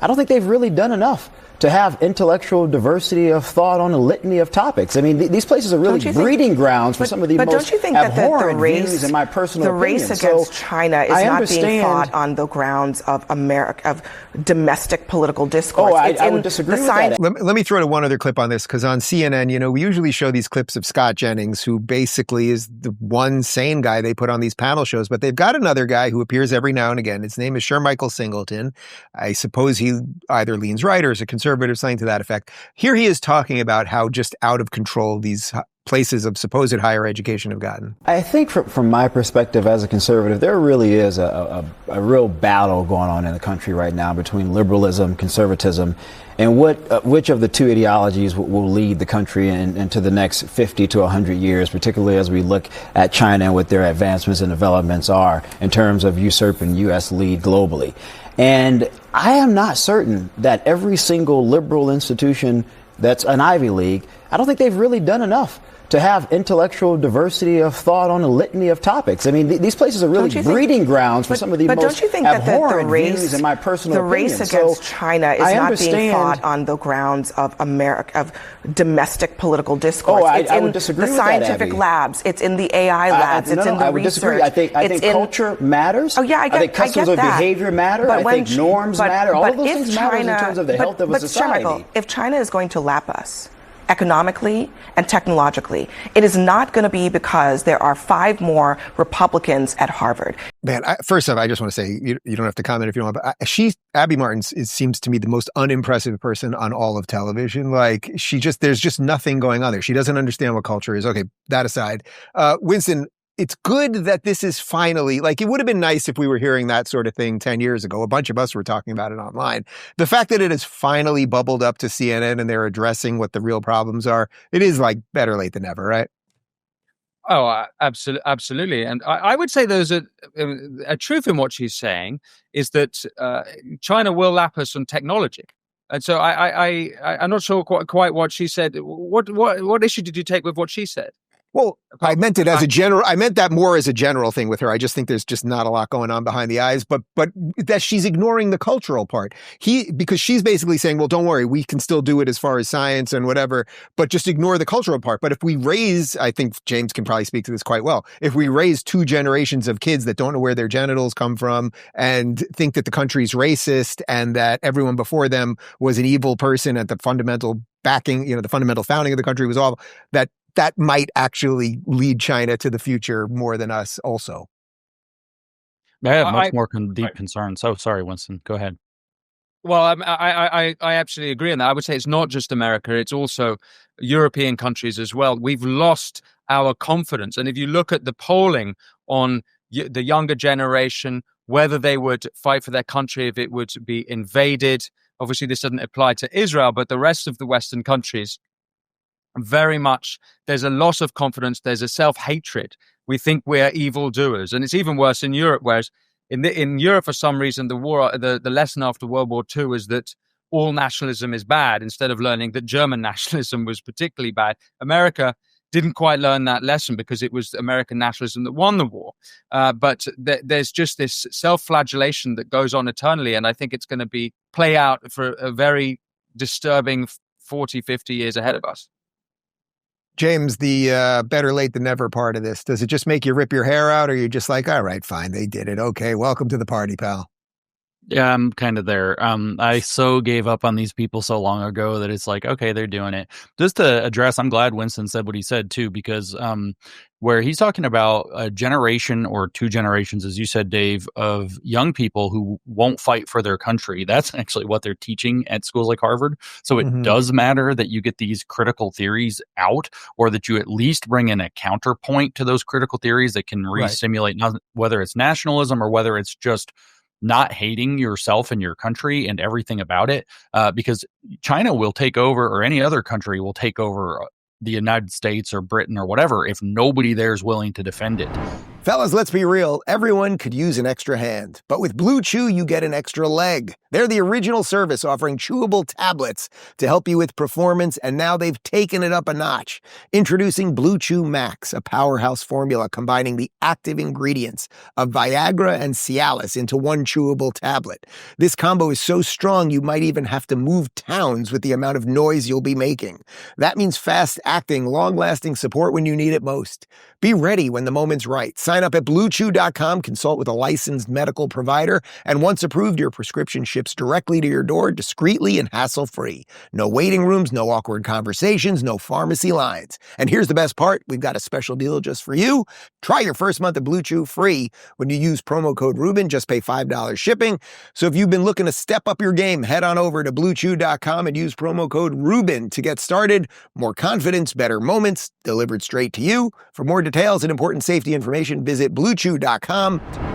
I don't think they've really done enough to have intellectual diversity of thought on a litany of topics. I mean, these places are really breeding grounds for some of the most abhorrent views, in my personal opinion. The race against China is not being fought on the grounds of domestic political discourse. I would disagree with that. Let me throw to one other clip on this, because on CNN, we usually show these clips of Scott Jennings, who basically is the one sane guy they put on these panel shows, but they've got another guy who appears every now and again. His name is Shermichael Singleton. I suppose he either leans right or is a conservative, something to that effect. Here he is talking about how just out of control these places of supposed higher education have gotten. I think from my perspective as a conservative, there really is a real battle going on in the country right now between liberalism, conservatism, and which of the two ideologies will lead the country into the next 50 to 100 years, particularly as we look at China and what their advancements and developments are in terms of usurping U.S. lead globally. And I am not certain that every single liberal institution that's an Ivy League, I don't think they've really done enough to have intellectual diversity of thought on a litany of topics. I mean, these places are really breeding grounds for some of the most abhorrent views, in my personal opinion. The race against China is not being fought on the grounds of domestic political discourse. I would disagree with that, Abby. The scientific labs, it's in the AI labs, it's in the I would research. Disagree. I think culture matters. Oh yeah, I think customs of behavior matter. I think norms matter. All of those things matter in terms of the health of a society. Shermichael, if China is going to lap us economically and technologically, it is not going to be because there are 5 more Republicans at Harvard. Man, first off, I just want to say, you don't have to comment if you don't want, but Abby Martin seems to me the most unimpressive person on all of television. Like, there's just nothing going on there. She doesn't understand what culture is. Okay, that aside. Winston, it's good that this is finally, like, it would have been nice if we were hearing that sort of thing 10 years ago. A bunch of us were talking about it online. The fact that it has finally bubbled up to CNN and they're addressing what the real problems are, it is like better late than never, right? Oh, absolutely. And I would say there's a truth in what she's saying is that China will lap us on technology. And so I'm not sure quite what she said. What issue did you take with what she said? Well, I meant it as a general. I meant that more as a general thing with her. I just think there's just not a lot going on behind the eyes, but that she's ignoring the cultural part. Because she's basically saying, well, don't worry, we can still do it as far as science and whatever, but just ignore the cultural part. But if we raise, I think James can probably speak to this quite well. If we raise 2 generations of kids that don't know where their genitals come from and think that the country's racist and that everyone before them was an evil person at the fundamental backing, the fundamental founding of the country was all that might actually lead China to the future more than us also. I have much more deep concern. So sorry, Winston, go ahead. Well, I absolutely agree on that. I would say it's not just America, it's also European countries as well. We've lost our confidence. And if you look at the polling on the younger generation, whether they would fight for their country if it would be invaded, obviously this doesn't apply to Israel, but the rest of the Western countries, very much, there's a loss of confidence. There's a self-hatred. We think we're evildoers. And it's even worse in Europe, whereas in Europe, for some reason, the lesson after World War II is that all nationalism is bad, instead of learning that German nationalism was particularly bad. America didn't quite learn that lesson because it was American nationalism that won the war. But there's just this self-flagellation that goes on eternally. And I think it's going to play out for a very disturbing 40, 50 years ahead of us. James, the better late than never part of this, does it just make you rip your hair out, or you're just like, all right, fine, they did it. Okay, welcome to the party, pal. Yeah, I'm kind of there. I so gave up on these people so long ago that it's like, okay, they're doing it. Just to address, I'm glad Winston said what he said too, because where he's talking about a generation or 2 generations, as you said, Dave, of young people who won't fight for their country. That's actually what they're teaching at schools like Harvard. So it does matter that you get these critical theories out, or that you at least bring in a counterpoint to those critical theories that can re-stimulate, whether it's nationalism or whether it's just not hating yourself and your country and everything about it, because China will take over, or any other country will take over the United States or Britain or whatever, if nobody there is willing to defend it. Fellas, let's be real. Everyone could use an extra hand. But with Blue Chew, you get an extra leg. They're the original service offering chewable tablets to help you with performance, and now they've taken it up a notch. Introducing Blue Chew Max, a powerhouse formula combining the active ingredients of Viagra and Cialis into one chewable tablet. This combo is so strong you might even have to move towns with the amount of noise you'll be making. That means fast-acting, long-lasting support when you need it most. Be ready when the moment's right. Sign up at BlueChew.com, consult with a licensed medical provider, and once approved, your prescription ships directly to your door discreetly and hassle-free. No waiting rooms, no awkward conversations, no pharmacy lines. And here's the best part. We've got a special deal just for you. Try your first month of Blue Chew free when you use promo code Rubin. Just pay $5 shipping. So if you've been looking to step up your game, head on over to BlueChew.com and use promo code Rubin to get started. More confidence, better moments, delivered straight to you. For more details and important safety information, visit BlueChew.com.